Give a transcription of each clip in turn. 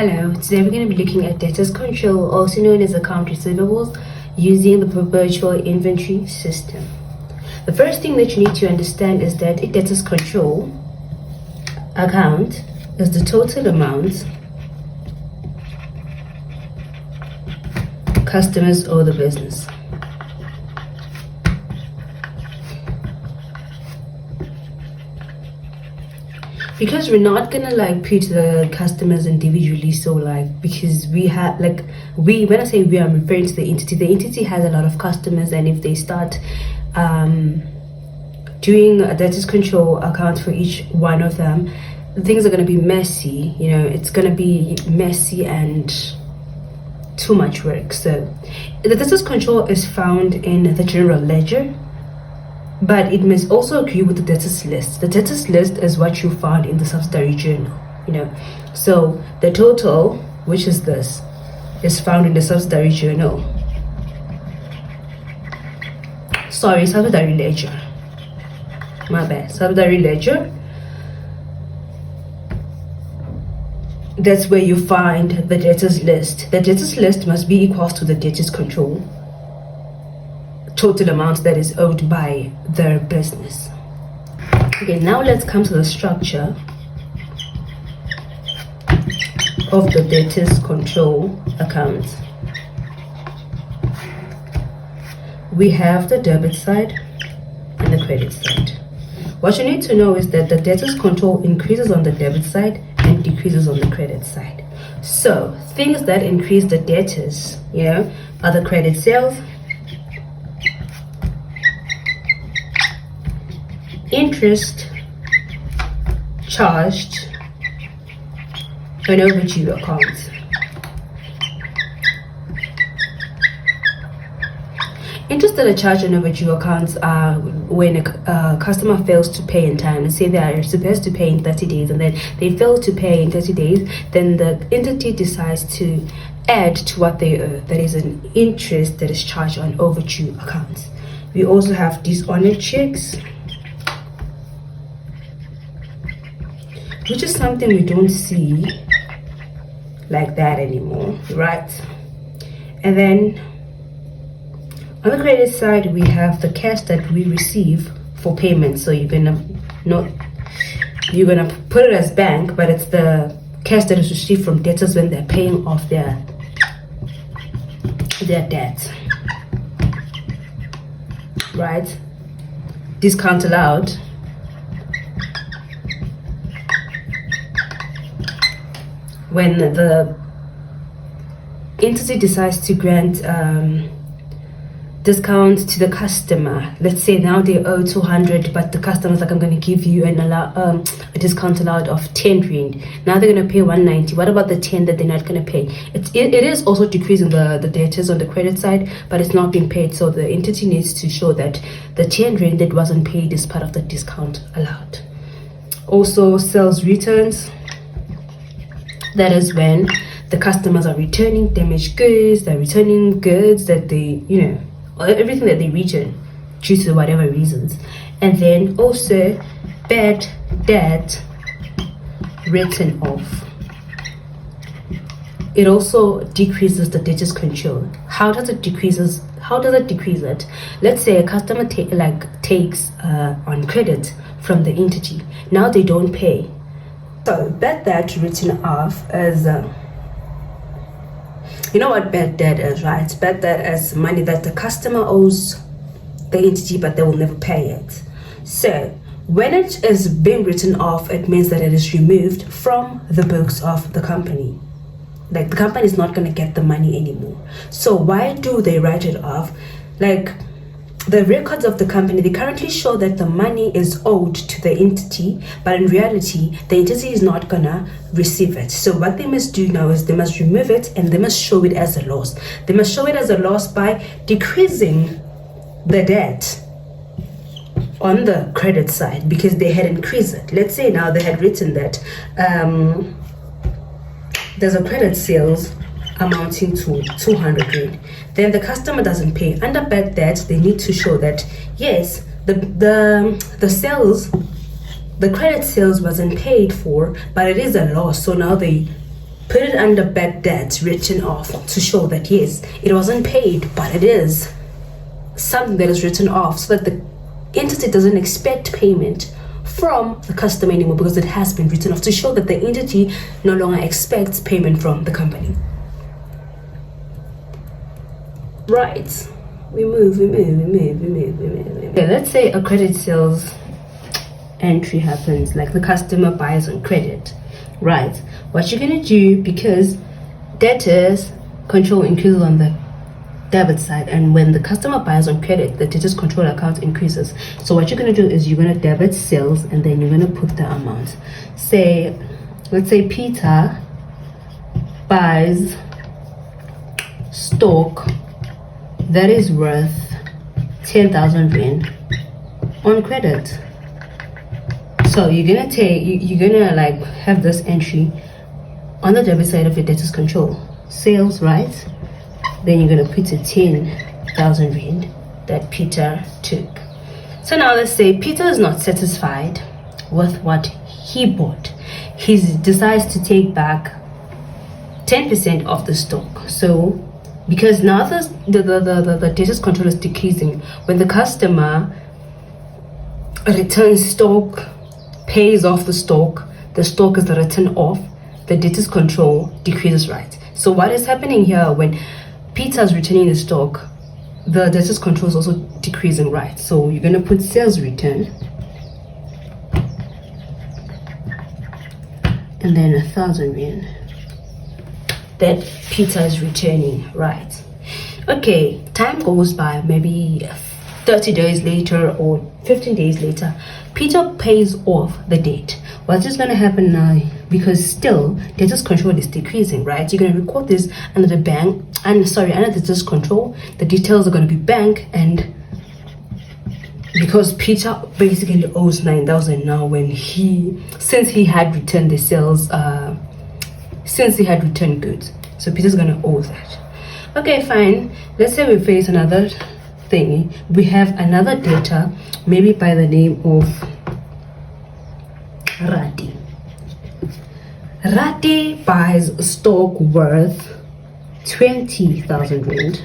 Hello, today we're going to be looking at debtors control, also known as account receivables, using the virtual inventory system. The first thing that you need to understand is that a debtors control account is the total amount customers owe the business. Because we're not gonna put the customers individually, so because we have when I say we, I'm referring to the entity has a lot of customers, and if they start doing a debtors control account for each one of them, things are gonna be messy. It's gonna be messy and too much work. So the debtors control is found in the general ledger, but it must also agree with the debtors list. The debtors list is what you found in the subsidiary journal, So the total, which is this, is found in the subsidiary journal. Sorry, subsidiary ledger. My bad. Subsidiary ledger. That's where you find the debtors list. The debtors list must be equal to the debtors control total amount that is owed by their business. Okay, now let's come to the structure of the debtors control account. We have the debit side and the credit side. What you need to know is that the debtors control increases on the debit side and decreases on the credit side. So things that increase the debtors, are the credit sales, interest charged on overdue accounts. Interest that are charged on overdue accounts are when a customer fails to pay in time. Let's say they are supposed to pay in 30 days and then they fail to pay in 30 days, then the entity decides to add to what they owe. That is an interest that is charged on overdue accounts. We also have dishonored checks, which is something we don't see like that anymore, right? And then on the credit side, we have the cash that we receive for payment. So you're gonna put it as bank, but it's the cash that is received from debtors when they're paying off their debt, right? Discount allowed. When the entity decides to grant discount to the customer, let's say now they owe 200, but the customer's like, I'm going to give you a discount allowed of 10 rand. Now they're going to pay 190. What about the 10 that they're not going to pay? It is also decreasing the debtors on the credit side, but it's not being paid. So the entity needs to show that the 10 rand that wasn't paid is part of the discount allowed. Also, sales returns. That is when the customers are returning damaged goods, they're returning goods that they, everything that they return due to whatever reasons. And then also bad debt written off. It also decreases the debtors control. How does it decrease it? Let's say a customer takes on credit from the entity. Now they don't pay. So bad debt written off is, you know what bad debt is, right? Bad debt is money that the customer owes the entity, but they will never pay it. So when it is being written off, it means that it is removed from the books of the company. The company is not going to get the money anymore. So why do they write it off? The records of the company, they currently show that the money is owed to the entity, but in reality, the entity is not gonna receive it. So what they must do now is they must remove it and they must show it as a loss. They must show it as a loss by decreasing the debt on the credit side because they had increased it. Let's say now they had written that there's a credit sales amounting to 200 rand. Then the customer doesn't pay. Under bad debt, they need to show that yes, the sales, the credit sales wasn't paid for, but it is a loss. So now they put it under bad debt written off to show that yes, it wasn't paid, but it is something that is written off so that the entity doesn't expect payment from the customer anymore because it has been written off, to show that the entity no longer expects payment from the company. Right. We move. Okay, let's say a credit sales entry happens, like the customer buys on credit, right? What you're gonna do, because debtors control increases on the debit side, and when the customer buys on credit, the debtors control account increases. So what you're gonna do is you're gonna debit sales, and then you're gonna put the amount. Say, let's say Peter buys stock that is worth 10,000 rand on credit. So you're gonna like have this entry on the debit side of your debtors control. Sales, right? Then you're gonna put a 10,000 rand that Peter took. So now let's say Peter is not satisfied with what he bought. He decides to take back 10% of the stock. So because now the debtors control is decreasing, when the customer returns stock, pays off the stock is written off, the debtors control decreases, right? So what is happening here, when Peter's returning the stock, the debtors control is also decreasing, right? So you're gonna put sales return and then 1,000 rand that Peter is returning, right? Okay, time goes by, maybe 30 days later or 15 days later, Peter pays off the debt. What's just gonna happen now, because still debtors control is decreasing, right? You're gonna record this under the bank, under debtors control. The details are gonna be bank, and because Peter basically owes 9,000 now, since he had returned the sales, since he had returned goods, so Peter's gonna owe that. Okay, fine. Let's say we face another thing. We have another debtor, maybe by the name of Rati. Rati buys stock worth 20,000 rand.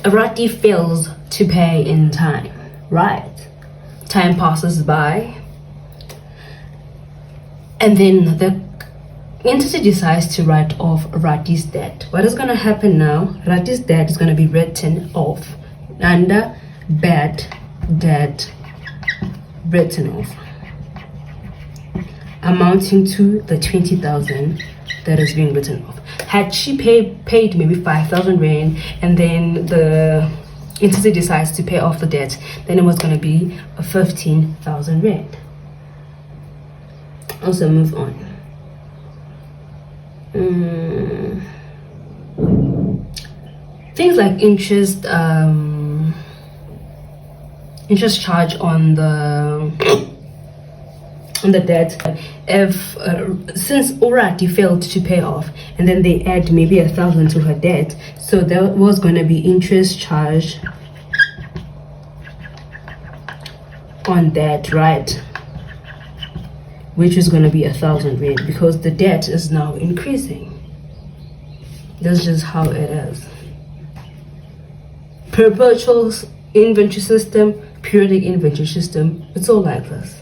Rati fails to pay in time, right? Time passes by, and then the entity decides to write off Rati's debt. What is going to happen now? Rati's debt is going to be written off under bad debt written off, amounting to the 20,000 that is being written off. Had she paid maybe 5,000 rand, and then the entity decides to pay off the debt, then it was going to be a 15,000 rand. Also move on. Things like interest charge on the debt. If since Orati failed to pay off, and then they add maybe 1,000 to her debt, so there was going to be interest charge on that, right? Which is going to be 1,000 rand, because the debt is now increasing. That's just how it is. Perpetual inventory system, periodic inventory system, it's all like this.